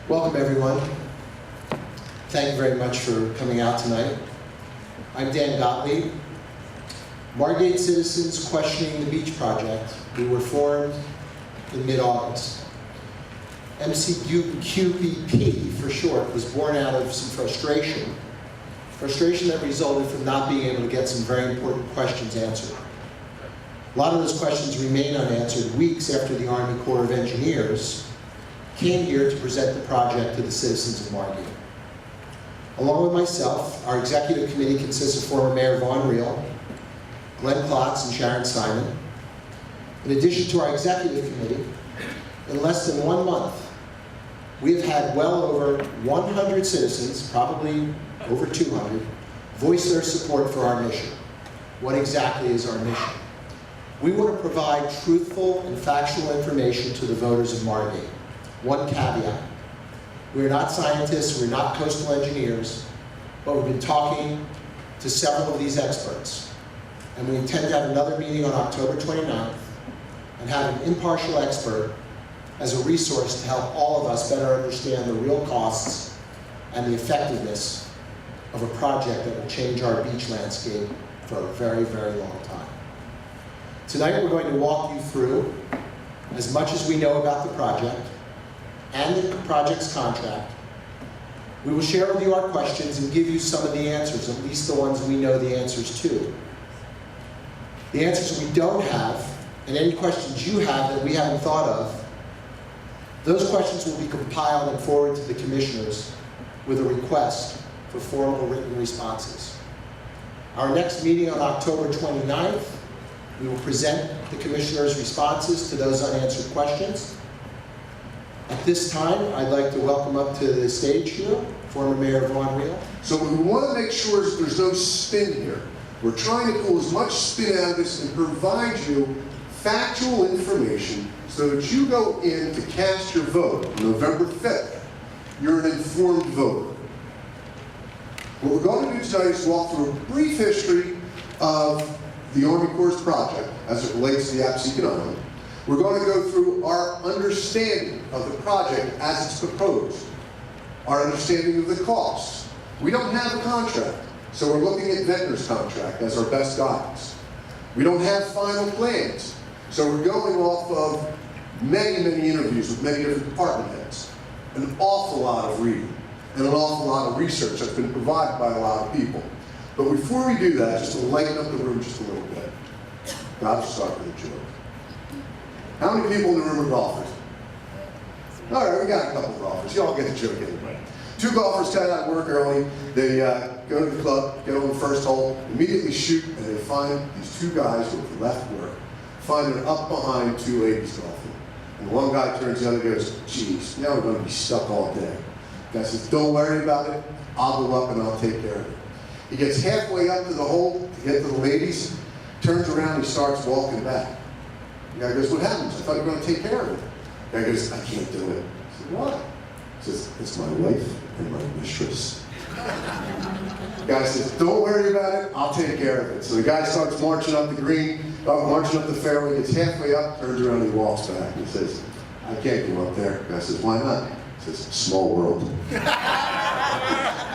Welcome, everyone. Thank you very much for coming out tonight. I'm Dan Gottlieb. Margate citizens questioning the beach project. We were formed in mid-August. MCQPP, for short, was born out of some frustration that resulted from not being able to get some very important questions answered. A lot of those questions remain unanswered weeks after the Army Corps of Engineers came here to present the project to the citizens of Margate. Along with myself, our executive committee consists of former Mayor Vaughn Reel, Glenn Klotz, and Sharon Simon. In addition to our executive committee, in less than 1 month, we have had well over 100 citizens, probably over 200, voice their support for our mission. What exactly is our mission? We want to provide truthful and factual information to the voters of Margate. One caveat: we're not scientists, we're not coastal engineers, but we've been talking to several of these experts. And we intend to have another meeting on October 29th and have an impartial expert as a resource to help all of us better understand the real costs and the effectiveness of a project that will change our beach landscape for a very, very long time. Tonight we're going to walk you through as much as we know about the project and the project's contract. We will share with you our questions and give you some of the answers, at least the ones we know the answers to. The answers we don't have, and any questions you have that we haven't thought of, those questions will be compiled and forwarded to the commissioners with a request for formal written responses. Our next meeting on October 29th, we will present the commissioners' responses to those unanswered questions. At this time, I'd like to welcome up to the stage here, former Mayor Vaughn Reel. So we want to make sure there's no spin here. We're trying to pull as much spin out of this and provide you factual information so that you go in to cast your vote on November 5th. You're an informed voter. What we're going to do tonight is walk through a brief history of the Army Corps' project as it relates to the Apsecan Island. We're going to go through our understanding of the project as it's proposed, our understanding of the costs. We don't have a contract, so we're looking at vendor's contract as our best guidance. We don't have final plans, so we're going off of many, many interviews with many different department heads, an awful lot of reading, and an awful lot of research that's been provided by a lot of people. But before we do that, just to lighten up the room just a little bit, gotta start with a joke. How many people in the room are golfers? All right, we got a couple of golfers. You all get the joke anyway. 2 golfers got out of work early. They go to the club, get on the first hole, immediately shoot, and they find these 2 guys who have left work, find they're up behind 2 ladies golfing. And one guy turns to the other and goes, geez, now we're going to be stuck all day. The guy says, don't worry about it. I'll go up and I'll take care of it. He gets halfway up to the hole to get to the ladies, turns around and he starts walking back. The guy goes, what happens? I thought you were going to take care of it. The guy goes, I can't do it. I said, why? He says, it's my wife and my mistress. The guy says, don't worry about it, I'll take care of it. So the guy starts marching up the green, marching up the fairway, gets halfway up, turns around and he walks back. He says, I can't go up there. The guy says, why not? He says, small world.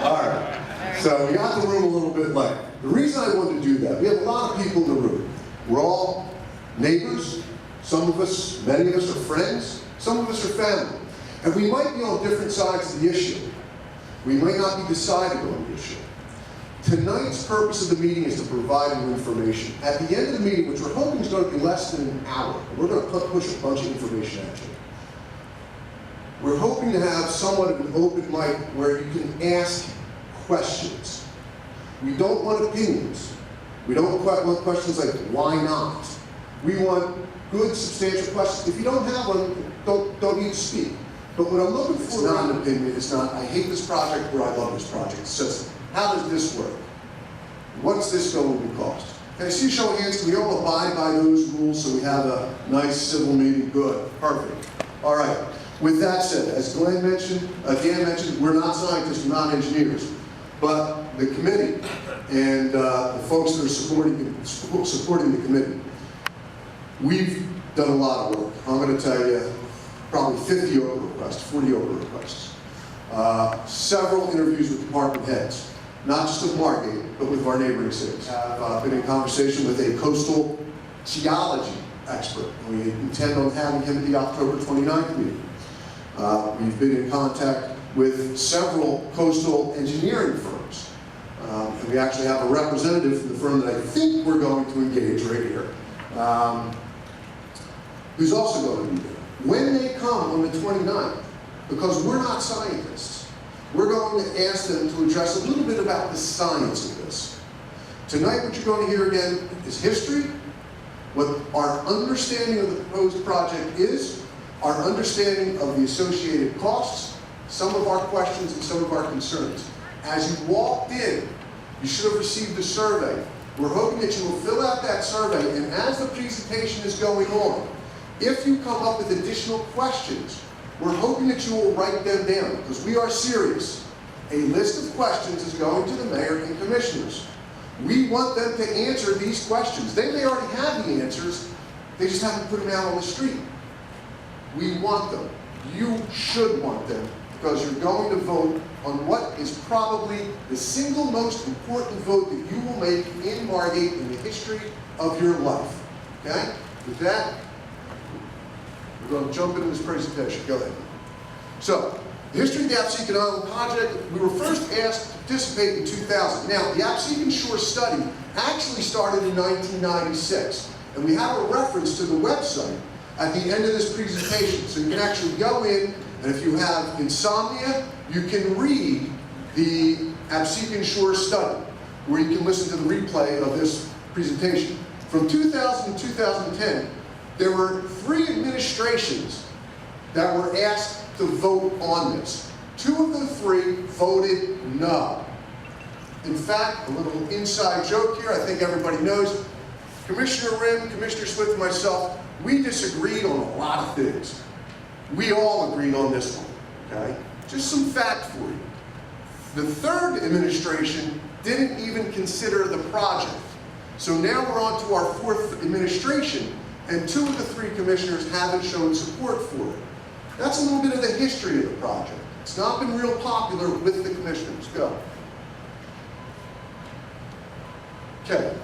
All right. So we got the room a little bit light. The reason I wanted to do that, we have a lot of people in the room. We're all neighbors. Some of us, many of us are friends. Some of us are family. And we might be on different sides of the issue. We might not be deciding on the issue. Tonight's purpose of the meeting is to provide you information. At the end of the meeting, which we're hoping is going to be less than an hour, we're going to push a bunch of information at you. We're hoping to have somewhat of an open mic where you can ask questions. We don't want opinions. We don't want questions like, why not? We want good, substantial questions. If you don't have one, don't need to speak. But what I'm looking for is not an opinion. It's not, I hate this project or I love this project. It's just, how does this work? What's this going to cost? Can I see a show of hands? Can we all abide by those rules so we have a nice civil meeting? Good. Perfect. All right. With that said, as Dan mentioned, we're not scientists, we're not engineers. But the committee and the folks that are supporting the committee, we've done a lot of work. I'm going to tell you, probably 50 open requests, 40 open requests. several interviews with department heads, not just of Margate, but with our neighboring cities. I've been in conversation with a coastal geology expert. We intend on having him at the October 29th meeting. We've been in contact with several coastal engineering firms. And we actually have a representative from the firm that I think we're going to engage right here, who's also going to be there. When they come on the 29th, because we're not scientists, we're going to ask them to address a little bit about the science of this. Tonight, what you're going to hear again is history, what our understanding of the proposed project is, our understanding of the associated costs, some of our questions and some of our concerns. As you walked in, you should have received a survey. We're hoping that you will fill out that survey, and as the presentation is going on, if you come up with additional questions, we're hoping that you will write them down, because we are serious. A list of questions is going to the mayor and commissioners. We want them to answer these questions. They may already have the answers, they just haven't put them out on the street. We want them. You should want them, because you're going to vote on what is probably the single most important vote that you will make in Margate in the history of your life. Okay? With that, we're going to jump into this presentation. Go ahead. So, the history of the Absecon Island project, we were first asked to participate in 2000. Now, the Absecon Shore study actually started in 1996, and we have a reference to the website at the end of this presentation. So you can actually go in, and if you have insomnia, you can read the Absecon Shore study, where you can listen to the replay of this presentation. From 2000 to 2010, there were 3 administrations that were asked to vote on this. 2 of the 3 voted no. In fact, a little inside joke here, I think everybody knows, Commissioner Rim, Commissioner Smith, and myself, we disagreed on a lot of things. We all agreed on this one, okay? Just some fact for you. The 3rd administration didn't even consider the project. So now we're on to our 4th administration, and 2 of the 3 commissioners haven't shown support for it. That's a little bit of the history of the project. It's not been real popular with the commissioners. Go. Okay.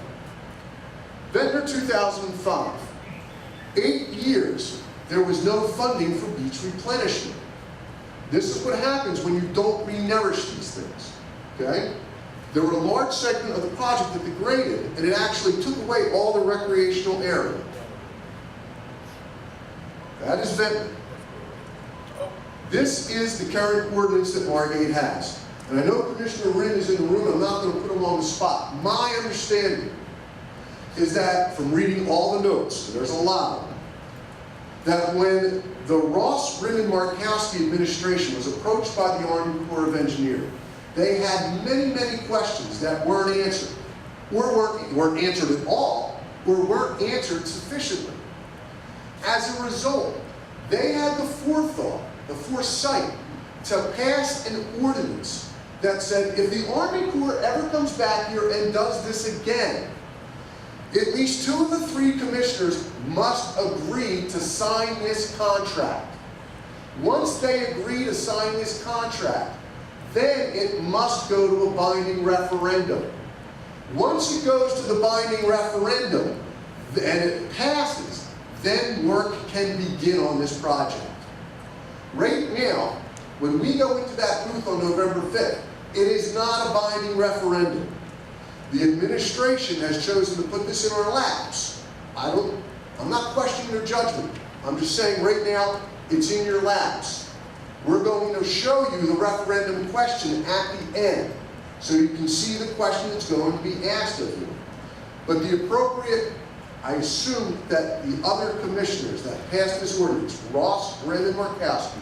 Ventnor 2005. 8 years, there was no funding for beach replenishment. This is what happens when you don't re-nourish these things. Okay? There were a large segment of the project that degraded, and it actually took away all the recreational area. That is Ventnor. This is the current ordinance that Margate has. And I know Commissioner Wren is in the room, I'm not going to put him on the spot. My understanding is that, from reading all the notes, there's a lot of them, that when the Ross, Wren, and Markowski administration was approached by the Army Corps of Engineers, they had many, many questions that weren't answered, or weren't answered at all, or weren't answered sufficiently. As a result, they had the forethought, the foresight, to pass an ordinance that said if the Army Corps ever comes back here and does this again, at least 2 of the 3 commissioners must agree to sign this contract. Once they agree to sign this contract, then it must go to a binding referendum. Once it goes to the binding referendum and it passes, then work can begin on this project. Right now, when we go into that booth on November 5th, it is not a binding referendum. The administration has chosen to put this in our laps. I'm not questioning their judgment. I'm just saying right now, it's in your laps. We're going to show you the referendum question at the end, so you can see the question that's going to be asked of you. But the appropriate, I assume that the other commissioners that passed this ordinance, Ross, Wren, and Markowski,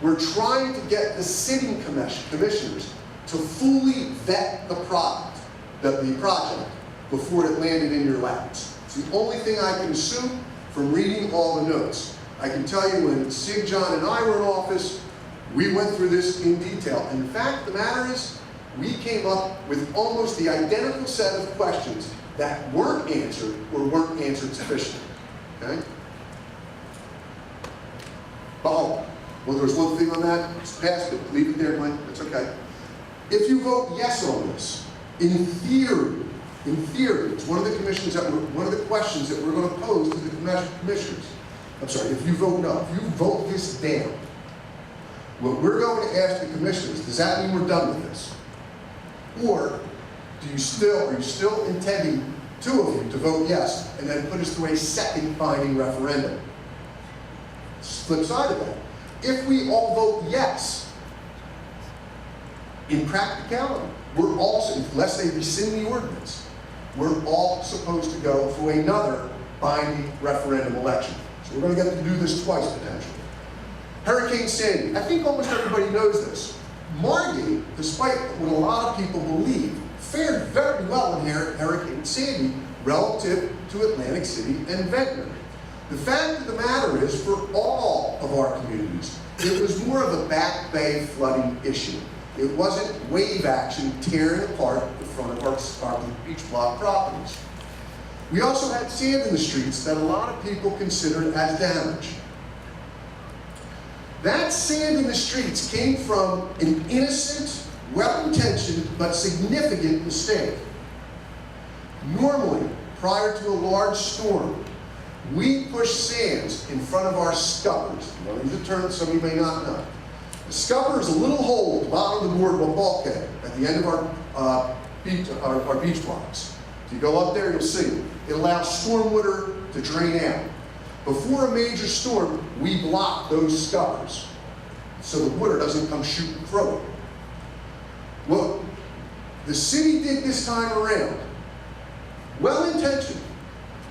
were trying to get the sitting commissioners to fully vet the project before it landed in your laps. It's the only thing I can assume from reading all the notes. I can tell you when Sig, John, and I were in office, we went through this in detail. And the fact of the matter is, we came up with almost the identical set of questions that weren't answered or weren't answered sufficiently. Okay? Behold, Well, there's one thing on that, it's passed it, leave it there, Glenn, it's okay. If you vote yes on this, in theory, it's one of the questions that we're going to pose to the commissioners. I'm sorry, if you vote no, if you vote this down, what we're going to ask the commissioners, does that mean we're done with this? Or are you still intending, two of you, to vote yes and then put us through a second binding referendum? Flip side of that. If we all vote yes, in practicality, we're also, unless they rescind the ordinance, we're all supposed to go for another binding referendum election. So we're going to get to do this twice potentially. Hurricane Sandy. I think almost everybody knows this. Margate, despite what a lot of people believe, fared very well in Hurricane Sandy relative to Atlantic City and Ventnor. The fact of the matter is, for all of our communities, it was more of a back bay flooding issue. It wasn't wave action tearing apart the front of our beach block properties. We also had sand in the streets that a lot of people considered as damage. That sand in the streets came from an innocent, well-intentioned, but significant mistake. Normally, prior to a large storm, we push sands in front of our scuppers. Now, these are terms some of you may not know. A scupper is a little hole at the bottom of the boardwalk bulkhead at the end of our beach blocks. If you go up there, you'll see it. It allows storm water to drain out. Before a major storm, we block those scuppers so the water doesn't come shooting through it. What the city did this time around, well-intentioned,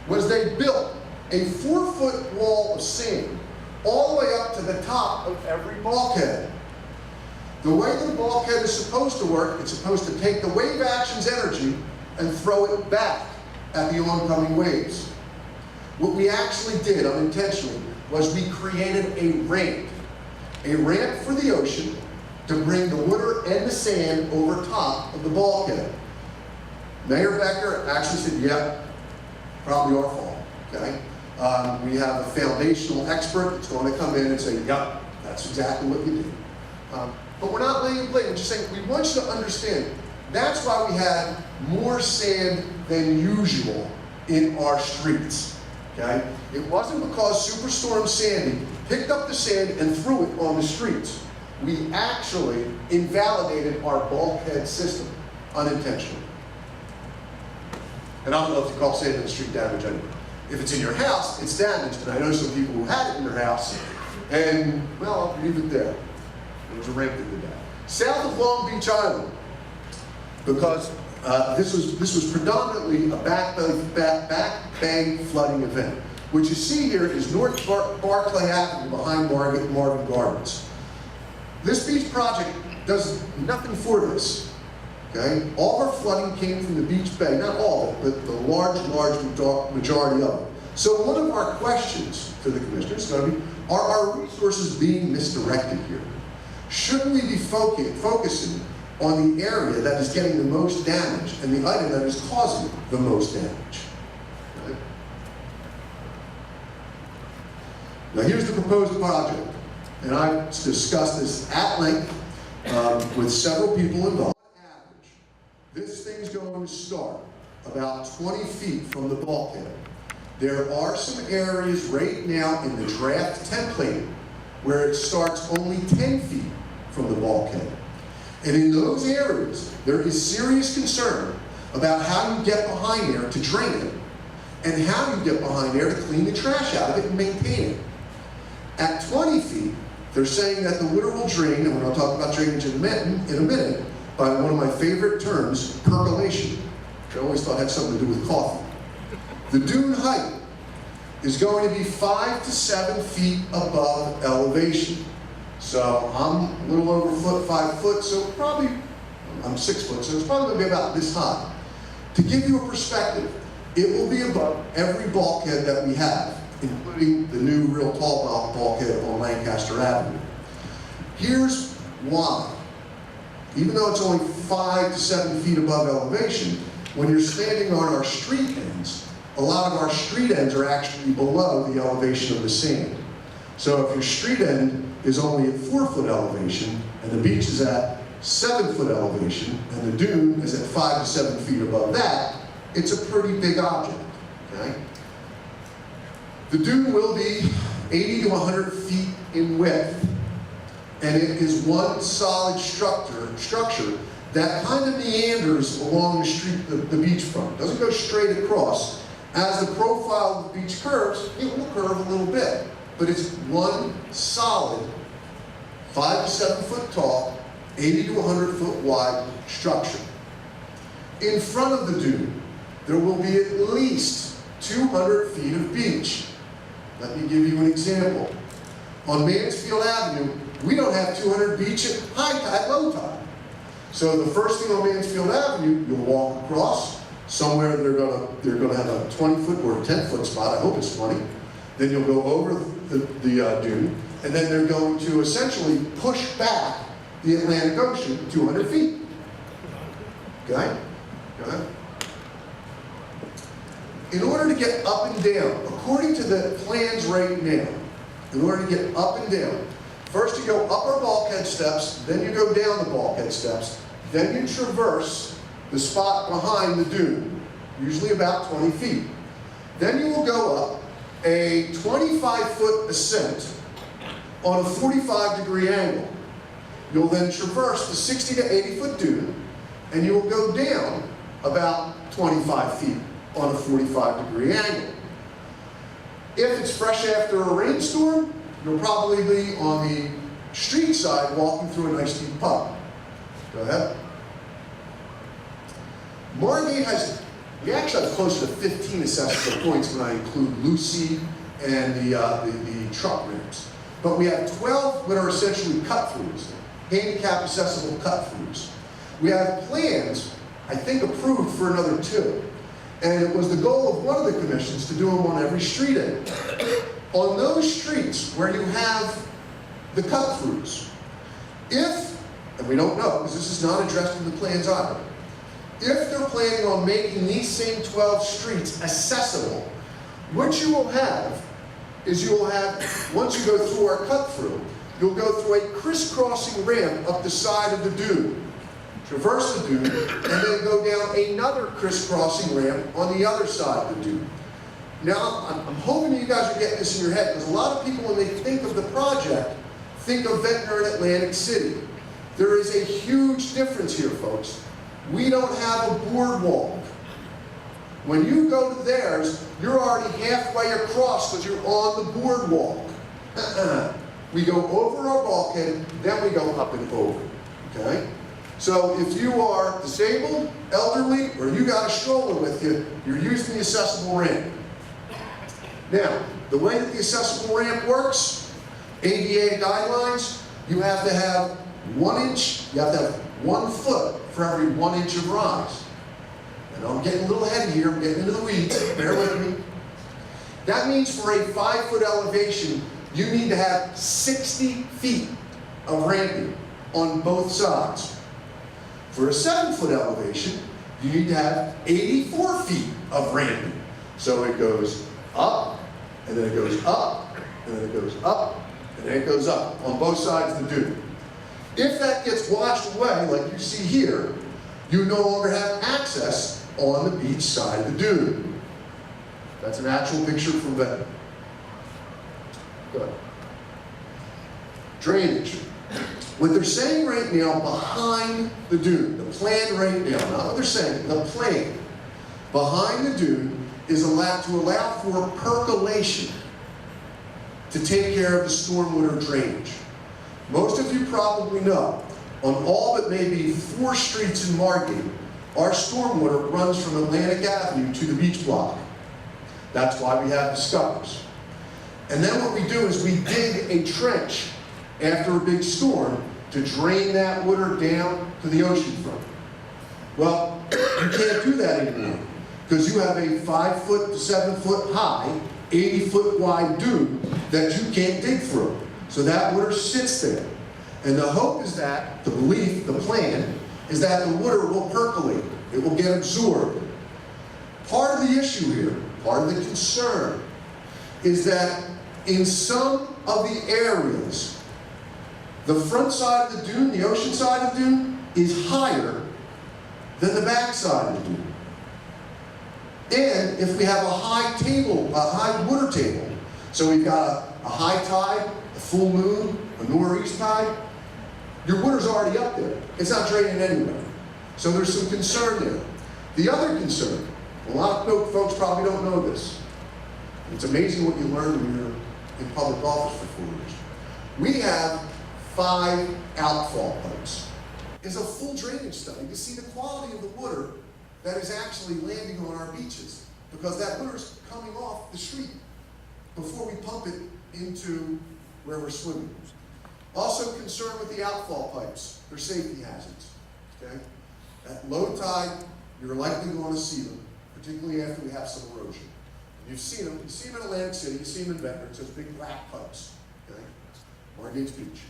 was they built a 4-foot wall of sand all the way up to the top of every bulkhead. The way the bulkhead is supposed to work, it's supposed to take the wave action's energy and throw it back at the oncoming waves. What we actually did unintentionally was we created a ramp for the ocean to bring the water and the sand over top of the bulkhead. Mayor Becker actually said, yeah, probably our fault, okay? We have a foundational expert that's going to come in and say, yep, that's exactly what you did. But we're not laying blame, we're just saying, we want you to understand, that's why we had more sand than usual in our streets, okay? It wasn't because Superstorm Sandy picked up the sand and threw it on the streets. We actually invalidated our bulkhead system unintentionally. And I don't know if you call sand in the street damage anyway. If it's in your house, it's damaged, and I know some people who had it in their house, and, well, I'll leave it there. There was a ramp that did that. South of Long Beach Island, because this was predominantly a back bay flooding event. What you see here is North Barclay Avenue behind Margate Gardens. This beach project does nothing for this. Okay? All of our flooding came from the beach bay, not all of it, but the large majority of it. So one of our questions to the commissioners is going to be, are our resources being misdirected here? Shouldn't we be focusing on the area that is getting the most damage and the item that is causing the most damage? Okay? Now here's the proposed project, and I've discussed this at length with several people involved. This thing's going to start about 20 feet from the bulkhead. There are some areas right now in the draft template where it starts only 10 feet from the bulkhead. And in those areas, there is serious concern about how you get behind there to drain it, and how you get behind there to clean the trash out of it and maintain it. At 20 feet, they're saying that the water will drain, and we're going to talk about drainage in a minute, by one of my favorite terms, percolation, which I always thought had something to do with coffee. The dune height is going to be 5 to 7 feet above elevation. So I'm a little over 5 foot, so probably, I'm 6 foot, so it's probably going to be about this high. To give you a perspective, it will be above every bulkhead that we have, including the new real tall bulkhead on Lancaster Avenue. Here's why. Even though it's only 5 to 7 feet above elevation, when you're standing on our street ends, a lot of our street ends are actually below the elevation of the sand. So if your street end is only at 4-foot elevation, and the beach is at 7-foot elevation, and the dune is at 5 to 7 feet above that, it's a pretty big object, okay? The dune will be 80 to 100 feet in width, and it is one solid structure that kind of meanders along the street, the beachfront. It doesn't go straight across. As the profile of the beach curves, it will curve a little bit, but it's one solid 5 to 7 foot tall, 80 to 100 foot wide structure. In front of the dune, there will be at least 200 feet of beach. Let me give you an example. On Mansfield Avenue, we don't have 200 beach at high tide, low tide. So the first thing on Mansfield Avenue, you'll walk across. Somewhere they're gonna have a 20-foot or a 10-foot spot. I hope it's 20. Then you'll go over the dune, and then they're going to essentially push back the Atlantic Ocean 200 feet. Okay? Go ahead. In order to get up and down, according to the plans right now, in order to get up and down, first you go up our bulkhead steps, then you go down the bulkhead steps, then you traverse the spot behind the dune, usually about 20 feet. Then you will go up a 25-foot ascent on a 45-degree angle. You'll then traverse the 60 to 80-foot dune, and you will go down about 25 feet on a 45-degree angle. If it's fresh after a rainstorm, you'll probably be on the street side walking through a nice deep pub. Go ahead. Margate we actually have closer to 15 accessible points when I include Lucy and the truck ramps. But we have 12 that are essentially cut-throughs, handicap accessible cut-throughs. We have plans, I think, approved for another 2. And it was the goal of one of the commissions to do them on every street end. On those streets where you have the cut-throughs, and we don't know, because this is not addressed in the plans either, if they're planning on making these same 12 streets accessible, what you will have is you will have, once you go through our cut-through, you'll go through a crisscrossing ramp up the side of the dune, traverse the dune, and then go down another crisscrossing ramp on the other side of the dune. Now, I'm hoping you guys are getting this in your head, because a lot of people, when they think of the project, think of Ventnor and Atlantic City. There is a huge difference here, folks. We don't have a boardwalk. When you go to theirs, you're already halfway across because you're on the boardwalk. We go over our bulkhead, then we go up and over, okay? So if you are disabled, elderly, or you got a stroller with you, you're using the accessible ramp. Now, the way that the accessible ramp works, ADA guidelines, you have to have 1 inch, you have to have 1 foot for every 1 inch of rise. And I'm getting a little heady here, I'm getting into the weeds, bear with me. That means for a 5-foot elevation, you need to have 60 feet of ramping on both sides. For a 7-foot elevation, you need to have 84 feet of ramping. So it goes up, and then it goes up, and then it goes up, and then it goes up on both sides of the dune. If that gets washed away, like you see here, you no longer have access on the beach side of the dune. That's an actual picture from Ventnor. Good. Drainage. What they're saying right now behind the dune, the plan right now, not what they're saying, the plan behind the dune is to allow for percolation to take care of the stormwater drainage. Most of you probably know, on all but maybe 4 streets in Margate, our stormwater runs from Atlantic Avenue to the beach block. That's why we have the scuppers. And then what we do is we dig a trench after a big storm to drain that water down to the ocean front. Well, you can't do that anymore because you have a 5-foot to 7-foot high, 80-foot wide dune that you can't dig through. So that water sits there. And the hope is that, the belief, the plan, is that the water will percolate. It will get absorbed. Part of the issue here, part of the concern, is that in some of the areas, the front side of the dune, the ocean side of the dune, is higher than the back side of the dune. And if we have a high water table, so we've got a high tide, a full moon, a nor'east tide, your water's already up there. It's not draining anywhere. So there's some concern there. The other concern, a lot of folks probably don't know this. It's amazing what you learn when you're in public office for 4 years. We have 5 outfall pipes. It's a full drainage study to see the quality of the water that is actually landing on our beaches, because that water's coming off the street before we pump it into where we're swimming. Also concerned with the outfall pipes. They're safety hazards. Okay? At low tide, you're likely going to see them, particularly after we have some erosion. You've seen them. You see them in Atlantic City. You see them in Ventnor. It's those big black pipes. Okay? Margate's Beach.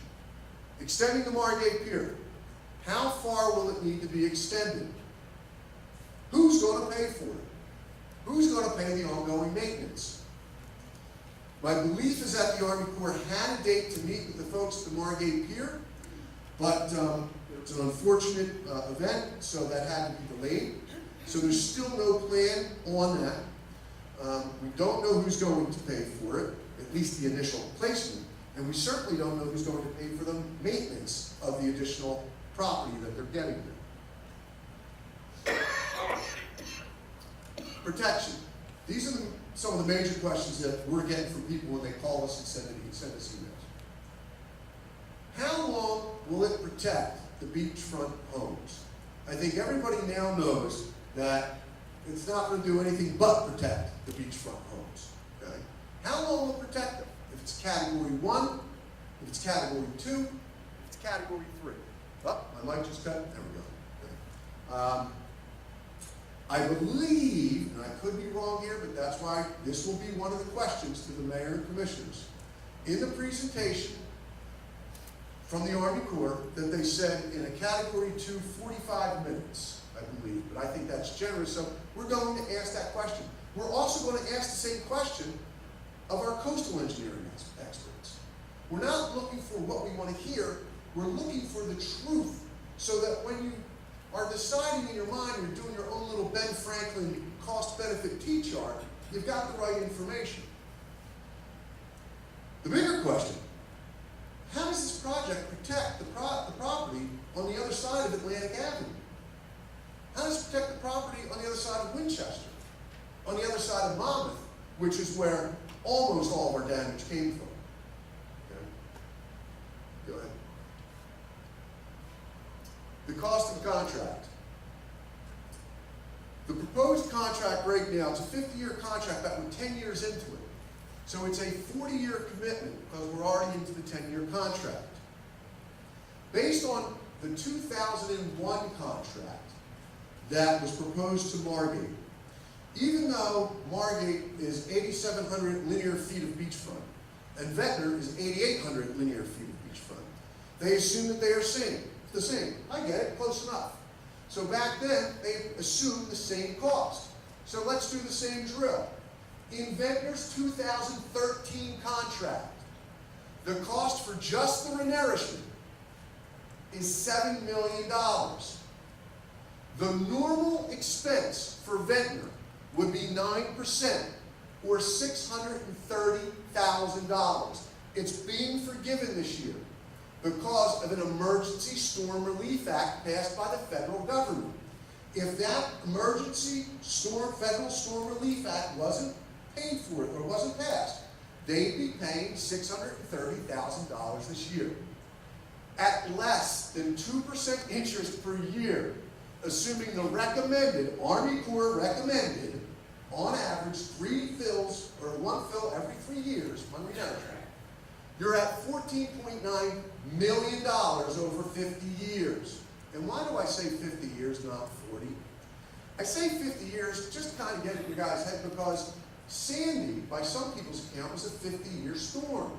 Extending the Margate Pier. How far will it need to be extended? Who's going to pay for it? Who's going to pay the ongoing maintenance? My belief is that the Army Corps had a date to meet with the folks at the Margate Pier, but it's an unfortunate event, so that had to be delayed. So there's still no plan on that. We don't know who's going to pay for it, at least the initial placement, and we certainly don't know who's going to pay for the maintenance of the additional property that they're getting there. Protection. These are some of the major questions that we're getting from people when they call us and send us emails. How long will it protect the beachfront homes? I think everybody now knows that it's not going to do anything but protect the beachfront homes. Okay? How long will it protect them? If it's Category 1, if it's Category 2, if it's Category 3. Oh, my mic just cut. There we go. Okay. I believe, and I could be wrong here, but that's why this will be one of the questions to the mayor and commissioners. In the presentation from the Army Corps, that they said in a Category 2, 45 minutes, I believe, but I think that's generous, so we're going to ask that question. We're also going to ask the same question of our coastal engineering experts. We're not looking for what we want to hear, we're looking for the truth, so that when you are deciding in your mind, you're doing your own little Ben Franklin cost-benefit T-chart, you've got the right information. The bigger question, how does this project protect the property on the other side of Atlantic Avenue? How does it protect the property on the other side of Winchester? On the other side of Monmouth, which is where almost all of our damage came from? Okay. Go ahead. The cost of the contract. The proposed contract right now, it's a 50-year contract, but we're 10 years into it. So it's a 40-year commitment because we're already into the 10-year contract. Based on the 2001 contract that was proposed to Margate, even though Margate is 8,700 linear feet of beachfront and Ventnor is 8,800 linear feet of beachfront, they assume that they are the same. I get it, close enough. So back then, they assumed the same cost. So let's do the same drill. In Ventnor's 2013 contract, the cost for just the renourishment is $7 million. The normal expense for Ventnor would be 9%, or $630,000. It's being forgiven this year because of an Emergency Storm Relief Act passed by the federal government. If that Federal Storm Relief Act wasn't paid for it or wasn't passed, they'd be paying $630,000 this year. At less than 2% interest per year, assuming the recommended, Army Corps recommended, on average, 3 fills, or 1 fill every 3 years, one renourishment, you're at $14.9 million over 50 years. And why do I say 50 years, not 40? I say 50 years just to kind of get it in your guys' head because Sandy, by some people's account, was a 50-year storm.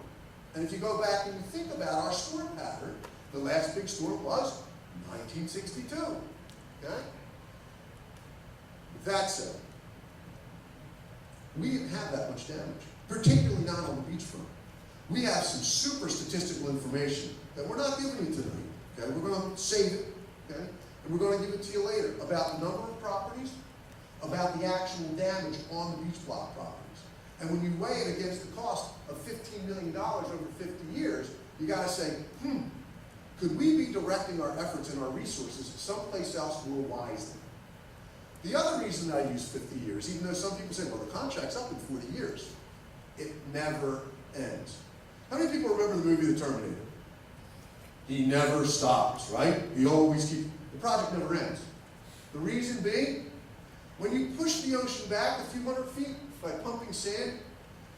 And if you go back and you think about our storm pattern, the last big storm was 1962. Okay? With that said, we didn't have that much damage, particularly not on the beachfront. We have some super statistical information that we're not giving you tonight. Okay? We're going to save it. Okay? And we're going to give it to you later about the number of properties, about the actual damage on the beach block properties. And when you weigh it against the cost of $15 million over 50 years, you got to say, could we be directing our efforts and our resources someplace else more wisely? The other reason I use 50 years, even though some people say, well, the contract's up in 40 years, it never ends. How many people remember the movie The Terminator? He never stops, right? He always keeps, the project never ends. The reason being, when you push the ocean back a few hundred feet by pumping sand,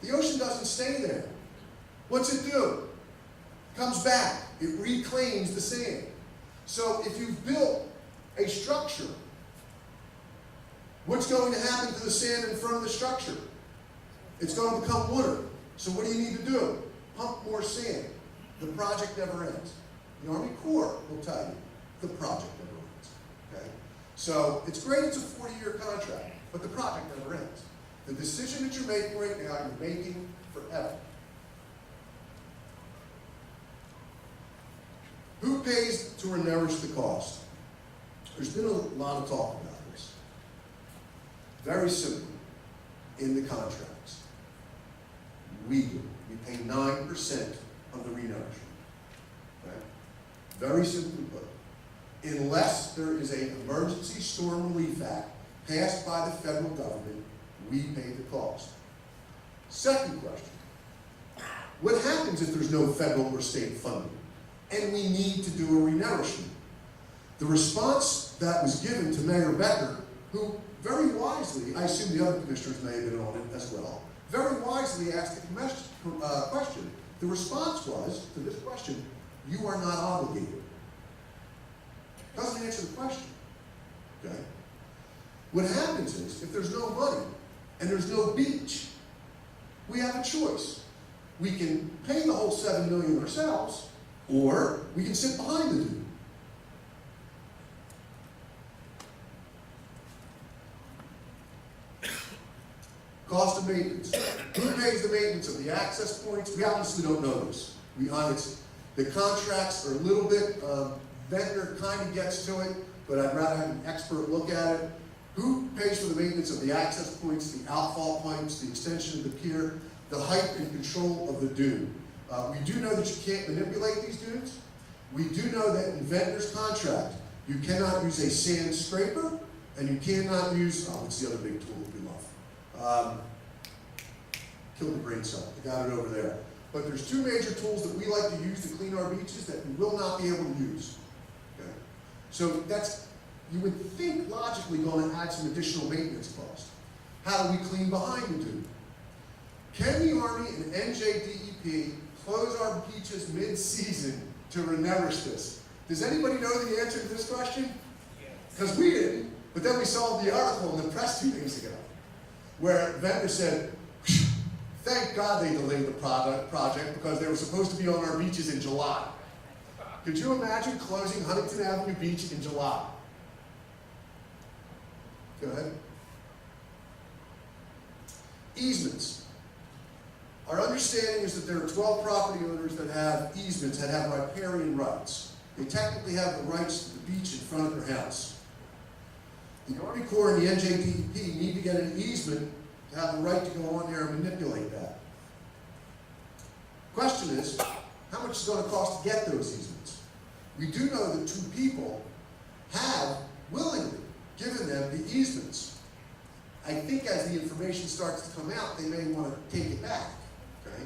the ocean doesn't stay there. What's it do? It comes back. It reclaims the sand. So if you've built a structure, what's going to happen to the sand in front of the structure? It's going to become water. So what do you need to do? Pump more sand. The project never ends. The Army Corps will tell you, the project never ends. Okay? So it's great it's a 40-year contract, but the project never ends. The decision that you're making right now, you're making forever. Who pays to renourish the cost? There's been a lot of talk about this. Very simply, in the contracts, we do. We pay 9% of the renourishment. Okay? Very simply put, unless there is an Emergency Storm Relief Act passed by the federal government, we pay the cost. Second question, what happens if there's no federal or state funding and we need to do a renourishment? The response that was given to Mayor Becker, who very wisely, I assume the other commissioners may have been on it as well, very wisely asked the question. The response was, to this question, you are not obligated. Doesn't answer the question. Okay? What happens is, if there's no money and there's no beach, we have a choice. We can pay the whole $7 million ourselves, or we can sit behind the dude. Cost of maintenance. Who pays the maintenance of the access points? We honestly don't know this. The contracts are a little bit, vendor kind of gets to it, but I'd rather have an expert look at it. Who pays for the maintenance of the access points, the outfall pipes, the extension of the pier, the height and control of the dune? We do know that you can't manipulate these dunes. We do know that in vendor's contract, you cannot use a sand scraper, and you cannot use, what's the other big tool that we love? Kill the brain cell. I got it over there. But there's two major tools that we like to use to clean our beaches that we will not be able to use. Okay? So that's, you would think logically going to add some additional maintenance cost. How do we clean behind the dune? Can the Army and NJDEP close our beaches mid-season to renourish this? Does anybody know the answer to this question? Because we didn't, but then we saw the article in the press 2 days ago, where a vendor said, thank God they delayed the project because they were supposed to be on our beaches in July. Could you imagine closing Huntington Avenue Beach in July? Go ahead. Easements. Our understanding is that there are 12 property owners that have easements, that have riparian rights. They technically have the rights to the beach in front of their house. The Army Corps and the NJDEP need to get an easement to have the right to go on there and manipulate that. Question is, how much is it going to cost to get those easements? We do know that 2 people have willingly given them the easements. I think as the information starts to come out, they may want to take it back, okay?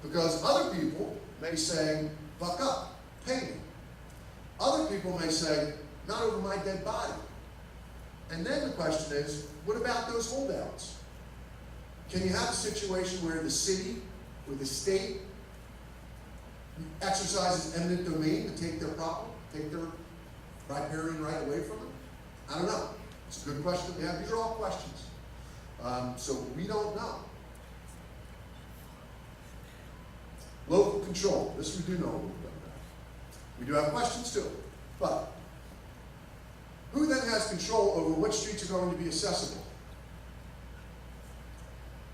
Because other people may say, buck up, pay me. Other people may say, not over my dead body. And then the question is, what about those holdouts? Can you have a situation where the city or the state exercises eminent domain to take their property, take their riparian right away from them? I don't know. It's a good question we have. These are all questions. So we don't know. Local control. This we do know a little bit about. We do have questions too. But who then has control over what streets are going to be accessible?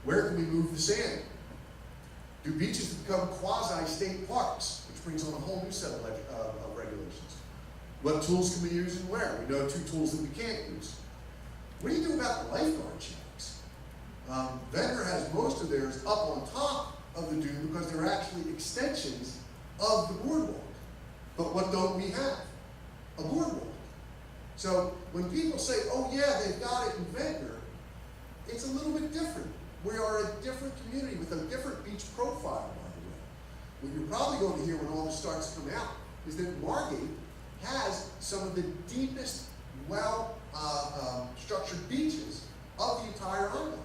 Where can we move the sand? Do beaches become quasi-state parks, which brings on a whole new set of regulations? What tools can we use and where? We know 2 tools that we can't use. What do you do about the lifeguard shacks? Ventnor has most of theirs up on top of the dune because they're actually extensions of the boardwalk. But what don't we have? A boardwalk. So when people say, oh yeah, they've got it in Ventnor, it's a little bit different. We are a different community with a different beach profile, by the way. What you're probably going to hear when all this starts to come out is that Margate has some of the deepest, structured beaches of the entire island.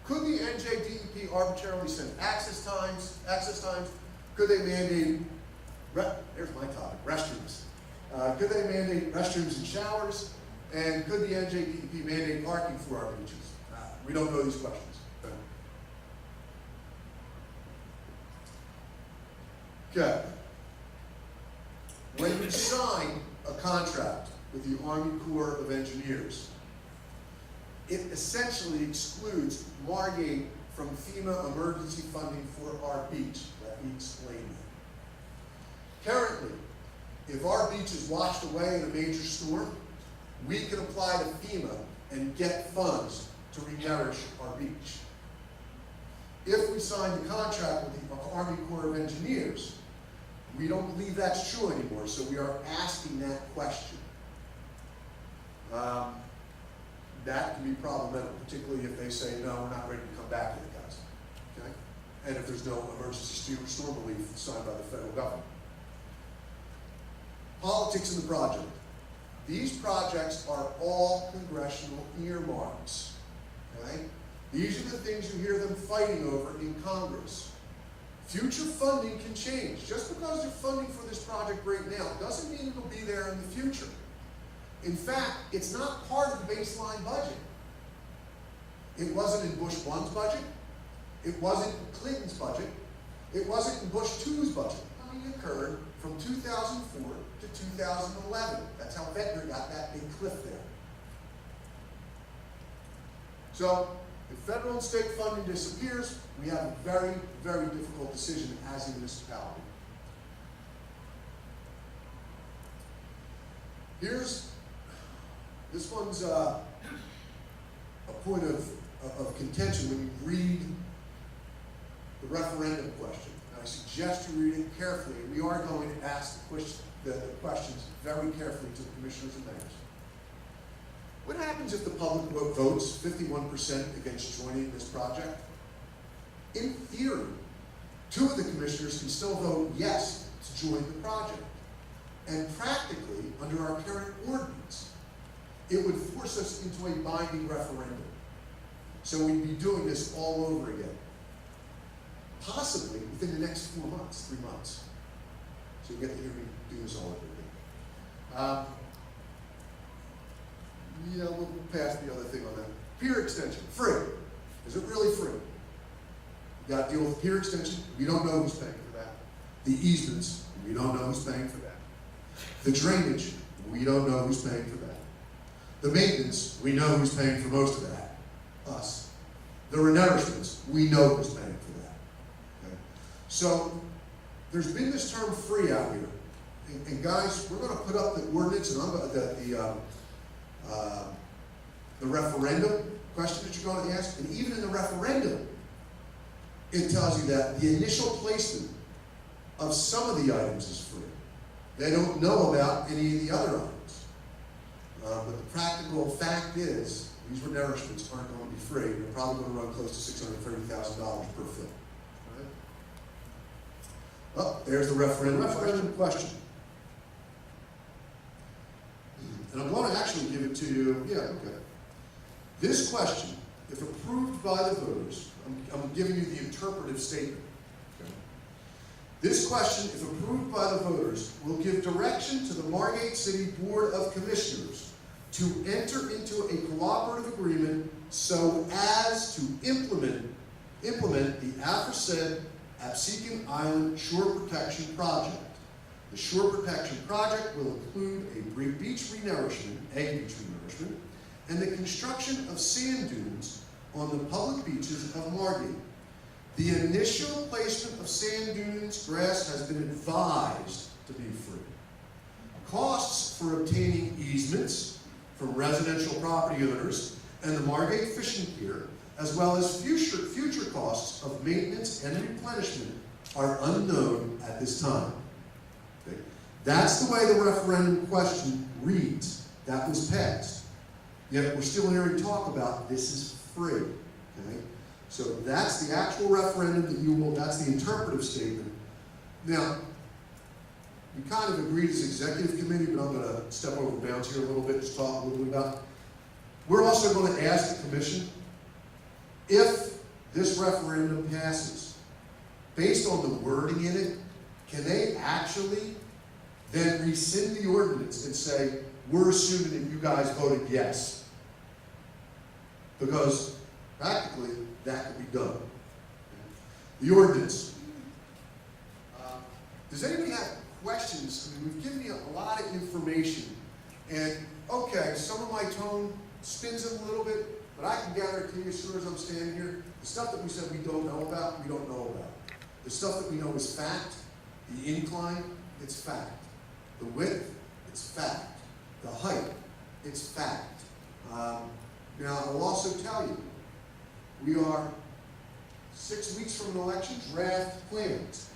Could the NJDEP arbitrarily set access times? Could they mandate, there's my topic, restrooms. Could they mandate restrooms and showers? And could the NJDEP mandate parking for our beaches? We don't know these questions. Okay. When you sign a contract with the Army Corps of Engineers, it essentially excludes Margate from FEMA emergency funding for our beach. Let me explain that. Currently, if our beach is washed away in a major storm, we can apply to FEMA and get funds to re-nourish our beach. If we sign the contract with the Army Corps of Engineers, we don't believe that's true anymore, so we are asking that question. That can be problematic, particularly if they say, no, we're not ready to come back yet, guys. Okay? And if there's no emergency storm relief signed by the federal government. Politics in the project. These projects are all congressional earmarks. Okay? These are the things you hear them fighting over in Congress. Future funding can change. Just because they're funding for this project right now doesn't mean it'll be there in the future. In fact, it's not part of the baseline budget. It wasn't in Bush 1's budget. It wasn't in Clinton's budget. It wasn't in Bush 2's budget. Funding occurred from 2004 to 2011. That's how Ventnor got that big cliff there. So, if federal and state funding disappears, we have a very, very difficult decision as a municipality. This one's a point of contention when you read the referendum question. And I suggest you read it carefully. We are going to ask the questions very carefully to the commissioners and mayors. What happens if the public votes 51% against joining this project? In theory, 2 of the commissioners can still vote yes to join the project. And practically, under our current ordinance, it would force us into a binding referendum. So we'd be doing this all over again. Possibly within the next 4 months, 3 months. So you get to hear me do this all over again. Yeah, we'll pass the other thing on that. Pier extension, free. Is it really free? You got to deal with pier extension. We don't know who's paying for that. The easements, we don't know who's paying for that. The drainage, we don't know who's paying for that. The maintenance, we know who's paying for most of that. Us. The renourishments, we know who's paying for that. Okay? So, there's been this term free out here. And guys, we're going to put up the ordinance and the referendum question that you're going to ask. And even in the referendum, it tells you that the initial placement of some of the items is free. They don't know about any of the other items. But the practical fact is, these renourishments aren't going to be free. They're probably going to run close to $630,000 per foot. Right? Oh, there's the referendum question. And I'm going to actually give it to you. Yeah, okay. This question, if approved by the voters, I'm giving you the interpretive statement. Okay? This question, if approved by the voters, will give direction to the Margate City Board of Commissioners to enter into a cooperative agreement so as to implement the aforesaid Absecon Island Shore Protection Project. The Shore Protection Project will include a beach renourishment, and the construction of sand dunes on the public beaches of Margate. The initial placement of sand dunes grass has been advised to be free. Costs for obtaining easements from residential property owners and the Margate fishing pier, as well as future costs of maintenance and replenishment, are unknown at this time. Okay? That's the way the referendum question reads. That was passed. Yet we're still hearing talk about this is free. Okay? So that's the actual referendum that you will, that's the interpretive statement. Now, we kind of agreed as executive committee, but I'm going to step over bounds here a little bit, just talk a little bit about. We're also going to ask the commission, if this referendum passes, based on the wording in it, can they actually then rescind the ordinance and say, we're assuming that you guys voted yes? Because practically, that could be done. The ordinance. Does anybody have questions? I mean, we've given you a lot of information. And, okay, some of my tone spins it a little bit, but I can guarantee you, as sure as I'm standing here, the stuff that we said we don't know about, we don't know about. The stuff that we know is fact. The incline, it's fact. The width, it's fact. The height, it's fact. Now, I will also tell you, we are 6 weeks from an election, draft plans.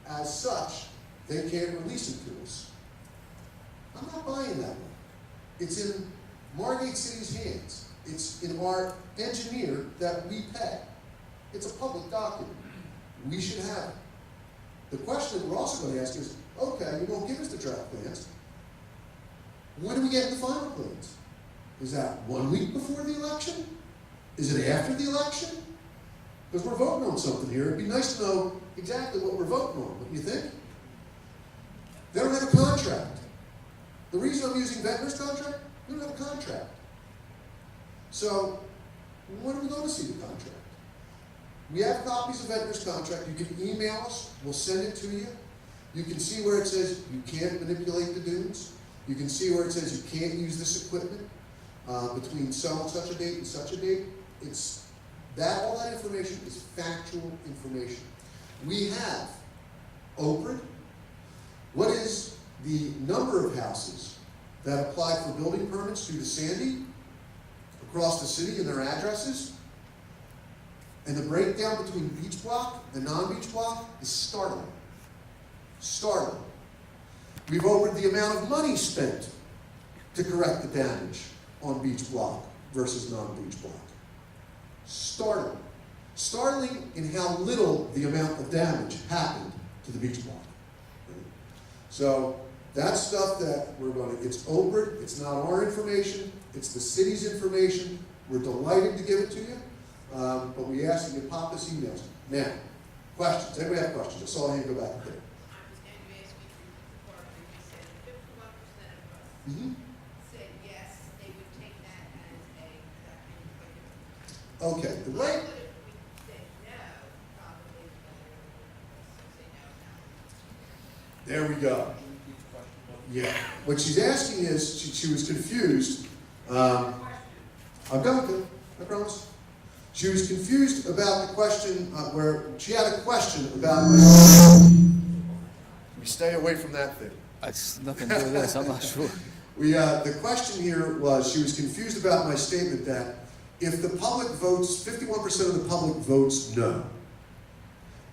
As such, they can't release them to us. I'm not buying that one. It's in Margate City's hands. It's in our engineer that we pay. It's a public document. We should have it. The question that we're also going to ask is, okay, you won't give us the draft plans. When do we get the final plans? Is that 1 week before the election? Is it after the election? Because we're voting on something here. It'd be nice to know exactly what we're voting on, wouldn't you think? They don't have a contract. The reason I'm using Ventnor's contract, we don't have a contract. So, when are we going to see the contract? We have copies of Ventnor's contract. You can email us. We'll send it to you. You can see where it says you can't manipulate the dunes. You can see where it says you can't use this equipment between so and such a date and such a date. It's that, all that information is factual information. We have Oakland. What is the number of houses that applied for building permits due to Sandy across the city and their addresses? And the breakdown between beach block and non-beach block is startling. Startling. We've overed the amount of money spent to correct the damage on beach block versus non-beach block. Startling. Startling in how little the amount of damage happened to the beach block. So that's stuff that we're going to, it's over, it's not our information, it's the city's information. We're delighted to give it to you, but we ask that you pop us emails. Now, questions. Anybody have questions? I saw you go back there. Mm-hmm. Said yes, they would take that as a Okay, the right. If we said no, probably say no. There we go. Yeah. What she's asking is, she was confused. I'm going to, I promise. She was confused about the question where she had a question about. We stay away from that thing. It's nothing to do with this, I'm not sure. The question here was, she was confused about my statement that if the public votes, 51% of the public votes no,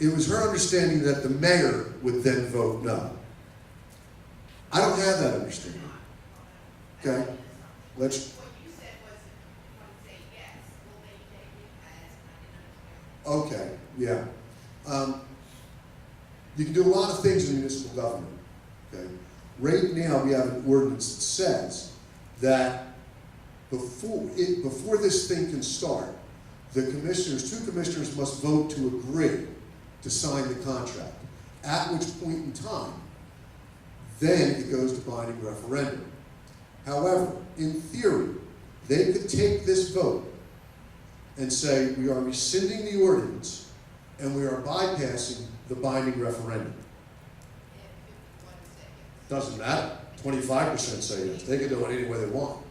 it was her understanding that the mayor would then vote no. I don't have that understanding. Okay? Let's. What you said was, you want to say yes, will they take it as, I didn't understand. Okay, yeah. You can do a lot of things in municipal government. Okay? Right now, we have an ordinance that says that before this thing can start, the commissioners, 2 commissioners must vote to agree to sign the contract. At which point in time, then it goes to binding referendum. However, in theory, they could take this vote and say, we are rescinding the ordinance and we are bypassing the binding referendum. Doesn't matter. 25% say yes. They can do it any way they want.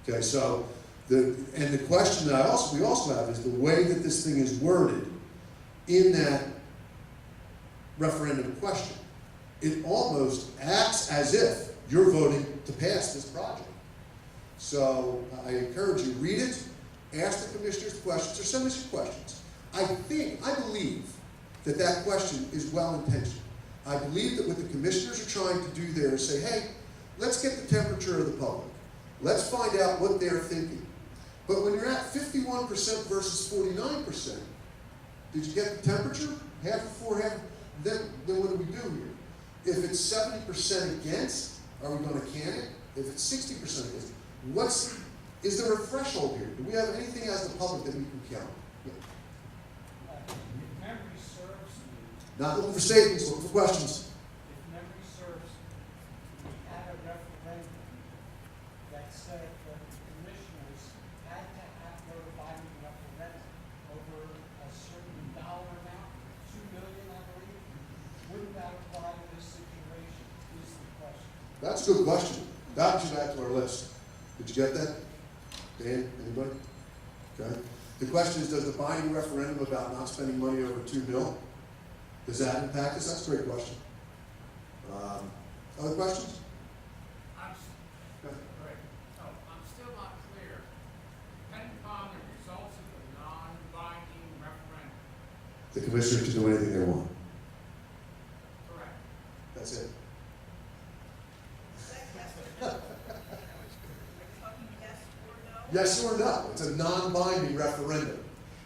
Okay, so And the question that we also have is the way that this thing is worded in that referendum question. It almost acts as if you're voting to pass this project. So I encourage you, read it, ask the commissioners questions, or send us your questions. I believe that question is well-intentioned. I believe that what the commissioners are trying to do there is say, hey, let's get the temperature of the public. Let's find out what they're thinking. But when you're at 51% versus 49%, did you get the temperature? Half for half? Then what do we do here? If it's 70% against, are we going to can it? If it's 60% against, is there a threshold here? Do we have anything as the public that we can count? Yeah. If memory serves me, Not looking for statements, looking for questions. if memory serves me, we had a referendum that said that the commissioners had to have their binding referendum over a certain dollar amount, 2 million, I believe. Wouldn't that apply to this situation, is the question. That's a good question. That should add to our list. Did you get that? Dan, anybody? Okay. The question is, does the binding referendum about not spending money over 2 mil, does that impact us? That's a great question. Other questions? I'm still not clear. Depending upon the results of the non-binding referendum. The commissioners can do anything they want. Correct. That's it. Yes or no? It's a non-binding referendum.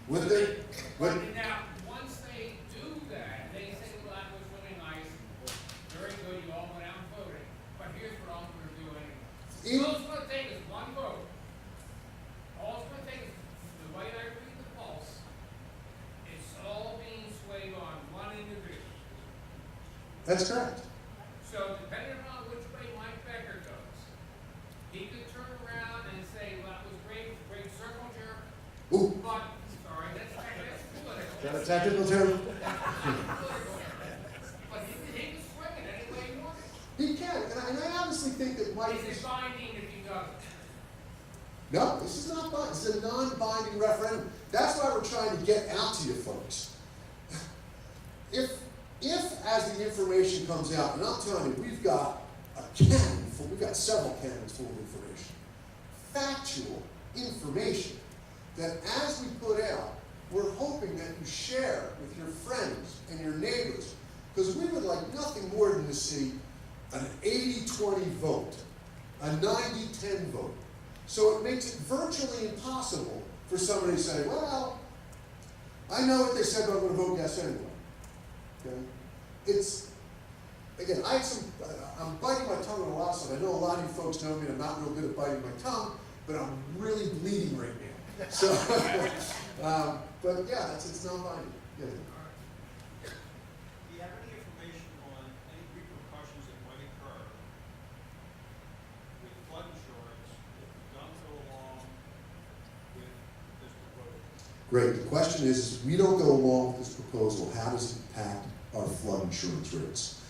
Would they? But now, once they do that, they say, well, that was really nice, very good, you all went out and voted, but here's what I'm gonna do anyway. All it's gonna take is one vote. All it's gonna take is, the way I read the pulse, it's all being swayed on one individual. That's correct. So depending on which way Mike Becker goes, he could turn around and say, well, that was great circle jerk, Ooh, but, sorry, that's political. is that a technical term? But he can swing it any way he wants. He can, and I honestly think that Mike Is is. it binding if he doesn't? No, this is not binding. This is a non-binding referendum. That's why we're trying to get out to you folks. If as the information comes out, and I'm telling you, we've got a cannon full, we've got several cannons full of information, factual information, that as we put out, we're hoping that you share with your friends and your neighbors, because we would like nothing more than to see an 80-20 vote, a 90-10 vote. So it makes it virtually impossible for somebody to say, well, I know what they said, but I'm going to vote yes anyway. Okay? Again, I'm biting my tongue on a lot of stuff. I know a lot of you folks know me, and I'm not real good at biting my tongue, but I'm really bleeding right now. So, but yeah, it's non-binding. Yeah. Do you have any information on any repercussions that might occur with flood insurance if we don't go along with this proposal? Great. The question is, we don't go along with this proposal, how does it impact our flood insurance rates?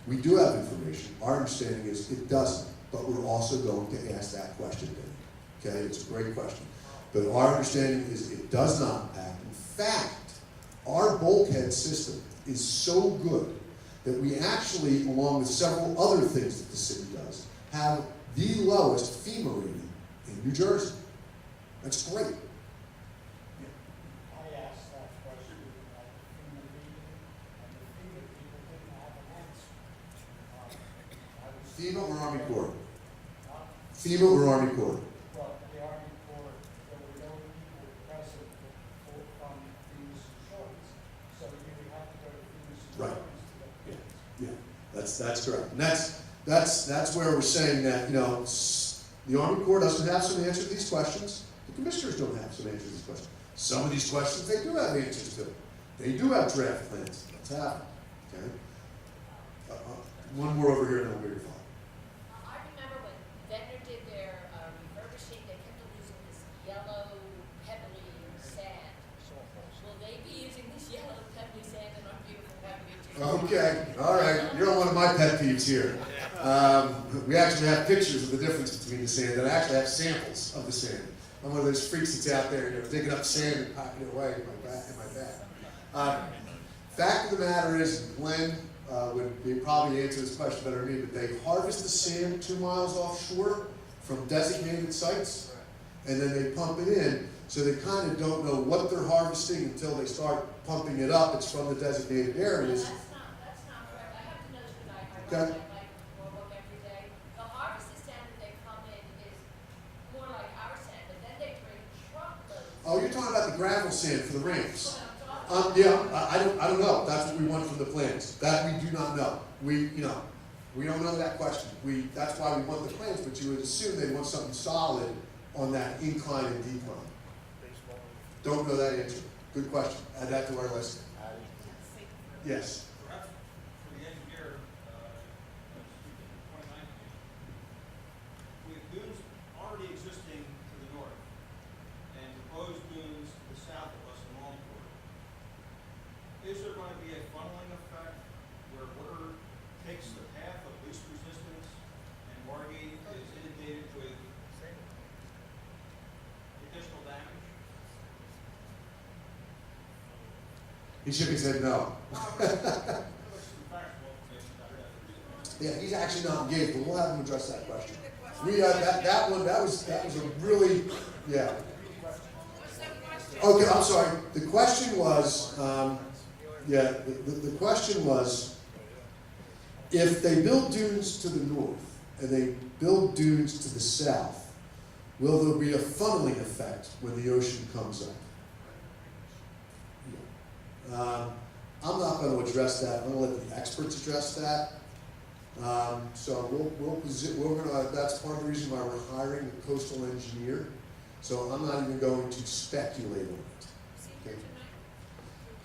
We do have information. Our understanding is it doesn't, but we're also going to ask that question then. Okay, it's a great question. But our understanding is it does not impact. In fact, our bulkhead system is so good that we actually, along with several other things that the city does, have the lowest FEMA rating in New Jersey. That's great. I asked that question at the FEMA meeting, and the FEMA people didn't have an answer. FEMA or Army Corps? Not, FEMA or Army Corps? well, the Army Corps, there were no people present from FEMA's insurance, so you would have to go to FEMA's Right. insurance to get the answer. Yeah, that's correct. And that's where we're saying that, the Army Corps doesn't have some answer to these questions. The commissioners don't have some answer to these questions. Some of these questions they do have answers to. They do have draft plans. That's happened. Okay. One more over here, and then we'll get your follow. I remember when Ventnor did their refurbishing, they kept on using this yellow pebbly sand. Will they be using this yellow pebbly sand in our beautiful Margate? Okay, all right. You're on one of my pet peeves here. We actually have pictures of the difference between the sand, and I actually have samples of the sand. I'm one of those freaks that's out there, digging up sand and packing it away in my bag. Fact of the matter is, Glenn would probably answer this question better than me, but they harvest the sand 2 miles offshore from designated sites, and then they pump it in, so they kind of don't know what they're harvesting until they start pumping it up. It's from the designated areas. That's not correct. I have to know this because I Okay. work every day. The harvested sand that they come in is more like our sand, but then they bring truckloads. Oh, you're talking about the gravel sand for the ramps. That's what I'm talking Yeah, I don't know. That's what we want from the plans. That we do not know. We don't know that question. That's why we want the plans, but you would assume they want something solid on that incline and decline. Don't know that answer. Good question. Add that to our list. Yes. Perhaps for the engineer, 29, with dunes already existing to the north and proposed dunes to the south of us in Longport, is there going to be a funneling effect where water takes the path of least resistance and Margate is inundated with additional damage? He shook his head no. Yeah, he's actually not engaged, but we'll have him address that question. That was a really, yeah. Okay, I'm sorry. The question was, the question was, if they build dunes to the north and they build dunes to the south, will there be a funneling effect when the ocean comes up? I'm not going to address that. I'm going to let the experts address that. So that's part of the reason why we're hiring a coastal engineer. So I'm not even going to speculate on it. Okay?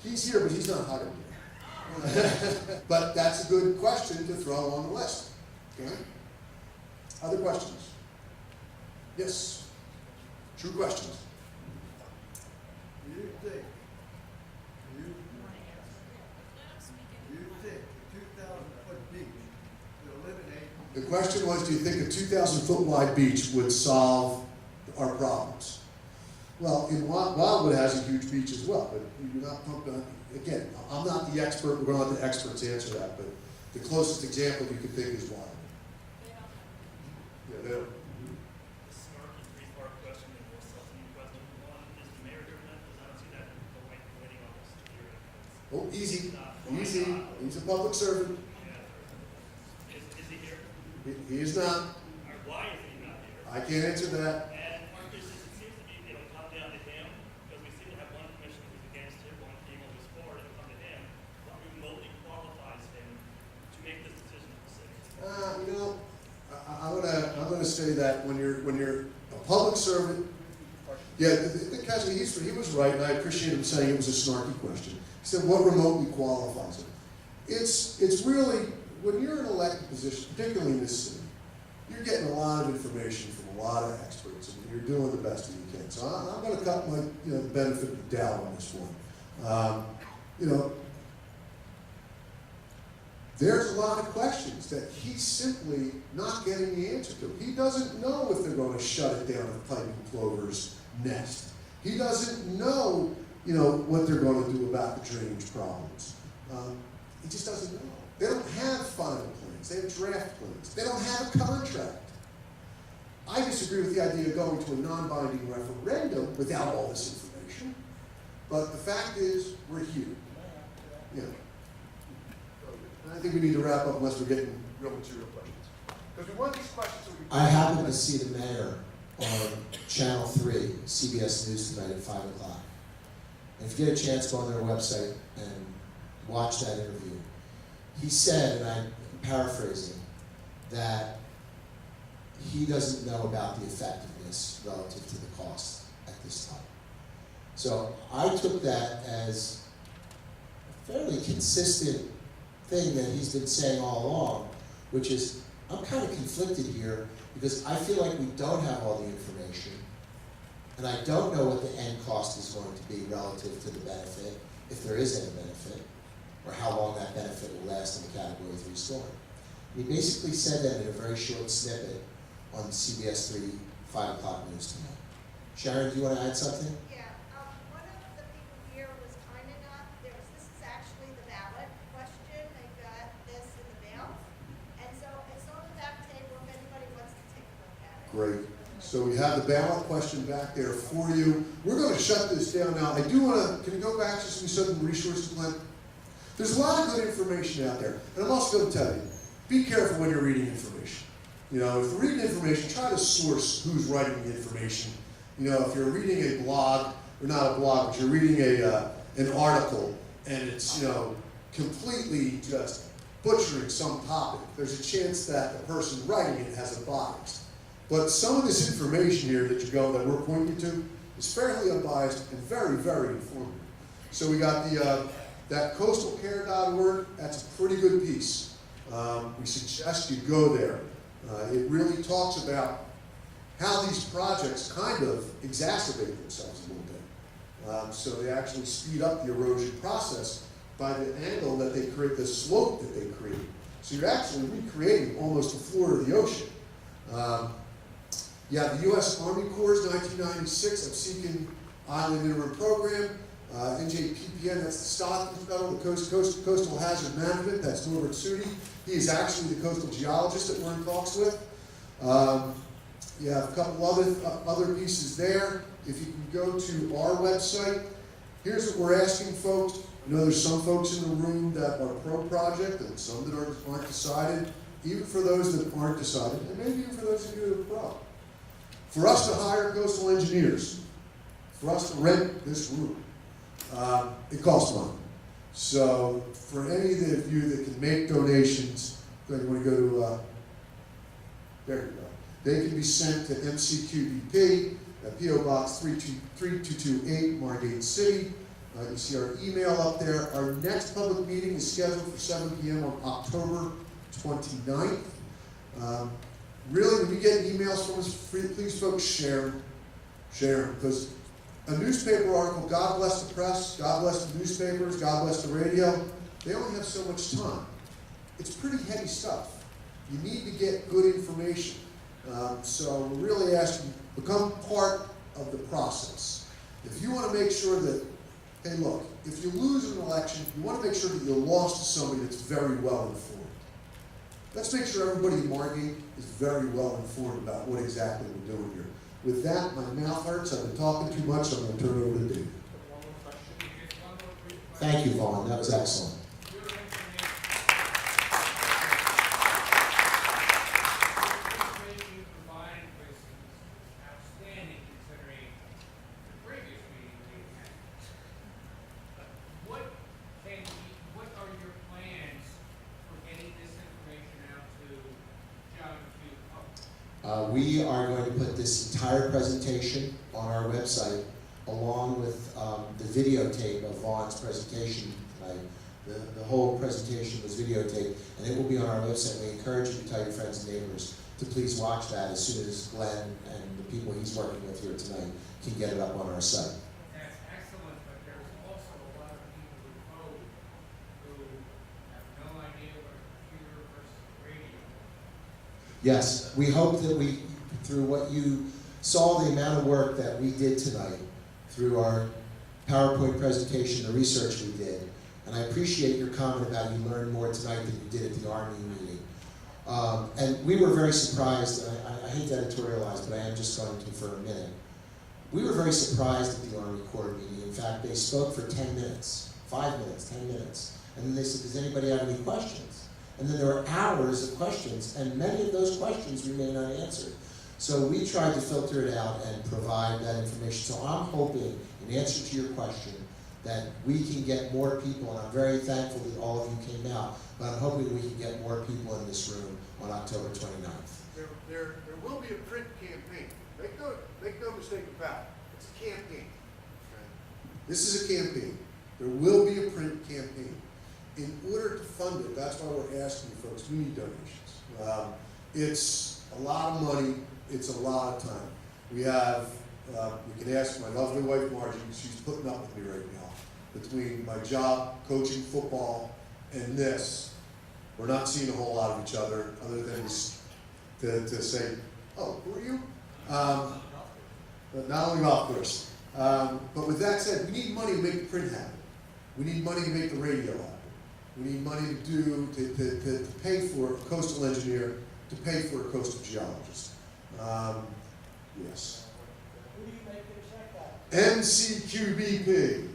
He's here, but he's not hired yet. But that's a good question to throw on the list. Okay? Other questions? Yes. True questions. Do you think a 2,000-foot beach will eliminate? The question was, do you think a 2,000-foot wide beach would solve our problems? Well, in Wildwood has a huge beach as well, but you're not pumping. Again, I'm not the expert. We're going to let the experts answer that. But the closest example you could think is Wildwood. Yeah, they don't. The snarky three-part question and more substantive question. One, is the mayor here tonight? Because I don't see that waiting on us here. Oh, easy. He's a public servant. Is he here? He is not. Or why is he not here? I can't answer that. And Marcus, it seems to be it'll come down to him, because we seem to have one commissioner who's against him, one people who's for it, it'll come to him. What remotely qualifies him to make this decision for the city? I'm gonna say that when you're a public servant, yeah, he was right, and I appreciate him saying it was a snarky question. He said, what remotely qualifies it? It's really, when you're in an elected position, particularly in this city, you're getting a lot of information from a lot of experts, and you're doing the best that you can. So I'm going to cut my, the benefit of the doubt on this one. There's a lot of questions that he's simply not getting the answer to. He doesn't know if they're going to shut it down at Piping Plover's nest. He doesn't know, what they're going to do about the drainage problems. He just doesn't know. They don't have final plans. They have draft plans. They don't have a contract. I disagree with the idea of going to a non-binding referendum without all this information. But the fact is, we're here. I think we need to wrap up unless we're getting real material questions. Because we want these questions. I happened to see the mayor on Channel 3, CBS News tonight at 5 o'clock. And if you get a chance, go on their website and watch that interview. He said, and I'm paraphrasing, that he doesn't know about the effectiveness relative to the cost at this time. So I took that as a fairly consistent thing that he's been saying all along, which is, I'm kind of conflicted here because I feel like we don't have all the information, and I don't know what the end cost is going to be relative to the benefit, if there is any benefit, or how long that benefit will last in the Category 3 storm. He basically said that in a very short snippet on CBS 3, 5 o'clock news tonight. Sharon, do you want to add something? Yeah, one of the people here was kind enough, this is actually the ballot question, they got this in the mail. And so it's on the back table if anybody wants to take a look at it. Great. So we have the ballot question back there for you. We're going to shut this down now. I do want to, can you go back to some Southern Resources Plan? There's a lot of good information out there. And I'm also going to tell you, be careful when you're reading information. You know, if you're reading information, try to source who's writing the information. You know, if you're reading a blog, or not a blog, but you're reading an article, and it's, you know, completely just butchering some topic, there's a chance that the person writing it has a bias. But some of this information here that we're pointing to is fairly unbiased and very, very informative. So we got that coastalcare.org, that's a pretty good piece. We suggest you go there. It really talks about how these projects kind of exacerbate themselves a little bit. So they actually speed up the erosion process by the angle that they create, the slope that they create. So you're actually recreating almost the floor of the ocean. You have the U.S. Army Corps' 1996 Absecon Island Interim Program. NJPPN, that's the Stockton Fellow, the Coastal Hazard Management, that's Norbert Sudi. He is actually the coastal geologist that we're in talks with. You have a couple other pieces there. If you can go to our website, here's what we're asking folks. I know there's some folks in the room that are pro-project and some that aren't decided. Even for those that aren't decided, and maybe even for those of you that are pro. For us to hire coastal engineers, for us to rent this room, it costs money. So for any of you that can make donations, you want to go to, there you go. They can be sent to MCQBP, P.O. Box 3228, Margate City. You see our email up there. Our next public meeting is scheduled for 7 p.m. on October 29th. Really, when you get emails from us, please folks share them, because a newspaper article, God bless the press, God bless the newspapers, God bless the radio, they only have so much time. It's pretty heady stuff. You need to get good information. So we're really asking, become part of the process. If you want to make sure that, hey look, if you lose an election, you want to make sure that you lost to somebody that's very well informed. Let's make sure everybody in Margate is very well informed about what exactly we're doing here. With that, my mouth hurts, I've been talking too much, I'm going to turn it over to David. Thank you, Vaughn, that was excellent. We are going to put this entire presentation on our website, along with the videotape of Vaughn's presentation tonight. The whole presentation was videotaped, and it will be on our website. We encourage you to tell your friends and neighbors to please watch that as soon as Glenn and the people he's working with here tonight can get it up on our site. That's excellent, but there's also a lot of people who code who have no idea what a computer versus radio. Yes, we hope that through what you saw, the amount of work that we did tonight, through our PowerPoint presentation, the research we did, and I appreciate your comment about you learned more tonight than you did at the Army meeting. And we were very surprised, and I hate to editorialize, but I am just going to for a minute. We were very surprised at the Army Corps meeting. In fact, they spoke for 10 minutes, 5 minutes, 10 minutes. And then they said, does anybody have any questions? And then there were hours of questions, and many of those questions remain unanswered. So we tried to filter it out and provide that information. So I'm hoping, in answer to your question, that we can get more people, and I'm very thankful that all of you came out, but I'm hoping we can get more people in this room on October 29th. There will be a print campaign. Make no mistake about it. It's a campaign. Okay? This is a campaign. There will be a print campaign. In order to fund it, that's why we're asking you folks, we need donations. It's a lot of money. It's a lot of time. We have, you can ask my lovely wife Margie, she's putting up with me right now. Between my job, coaching football, and this, we're not seeing a whole lot of each other but not only golf course. But with that said, we need money to make the print happen. We need money to make the radio happen. We need money to pay for a coastal engineer, to pay for a coastal geologist. Yes. Who do you make the check out? MCQBP.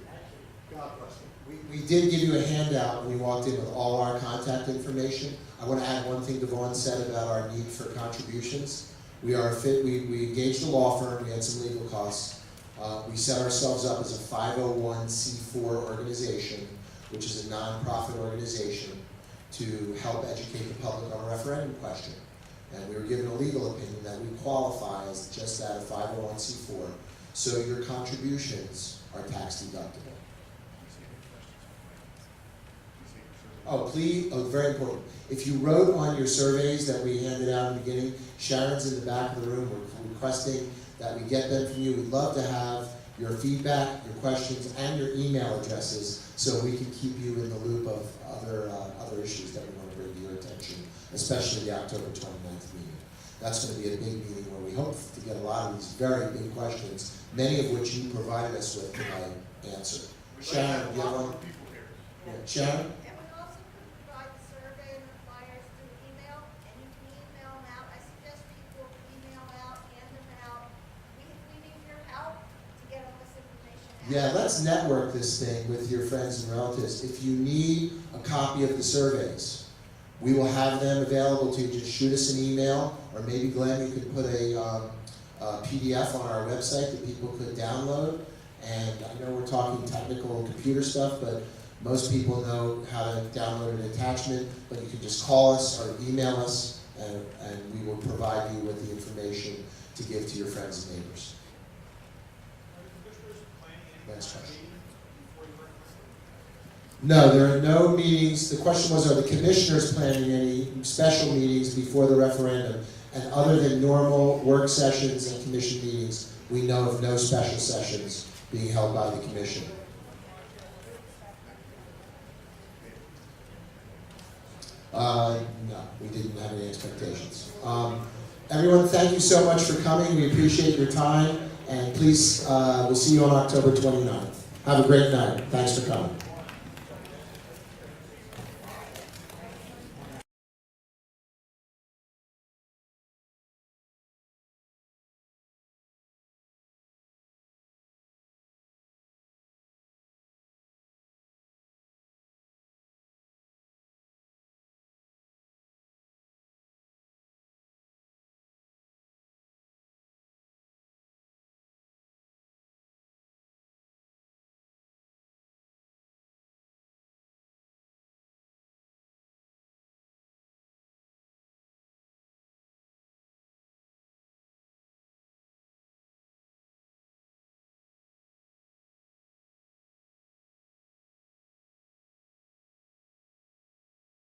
God bless them. We did give you a handout when you walked in with all our contact information. I want to add one thing Devon said about our need for contributions. We engaged a law firm, we had some legal costs. We set ourselves up as a 501c4 organization, which is a nonprofit organization to help educate the public on a referendum question. And we were given a legal opinion that we qualify as just that, a 501c4, so your contributions are tax deductible. Oh, please, very important. If you wrote on your surveys that we handed out in the beginning, Sharon's in the back of the room, we're requesting that we get them from you. We'd love to have your feedback, your questions, and your email addresses so we can keep you in the loop of other issues that we want to bring to your attention, especially the October 29th meeting. That's going to be a big meeting where we hope to get a lot of these very big questions, many of which you provided us with tonight answered. Sharon, do you have one? Yeah, Sharon? And we also could provide the survey and the flyers through email, and you can email them out. I suggest people email out, hand them out. We need your help to get all this information out. Yeah, let's network this thing with your friends and relatives. If you need a copy of the surveys, we will have them available to you. Just shoot us an email, or maybe Glenn, you could put a PDF on our website that people could download. And I know we're talking technical computer stuff, but most people know how to download an attachment, but you can just call us or email us, and we will provide you with the information to give to your friends and neighbors. Next question. No, there are no meetings. The question was, are the commissioners planning any special meetings before the referendum? And other than normal work sessions and commission meetings, we know of no special sessions being held by the commission. No, we didn't have any expectations. Everyone, thank you so much for coming. We appreciate your time. And please, we'll see you on October 29th. Have a great night. Thanks for coming.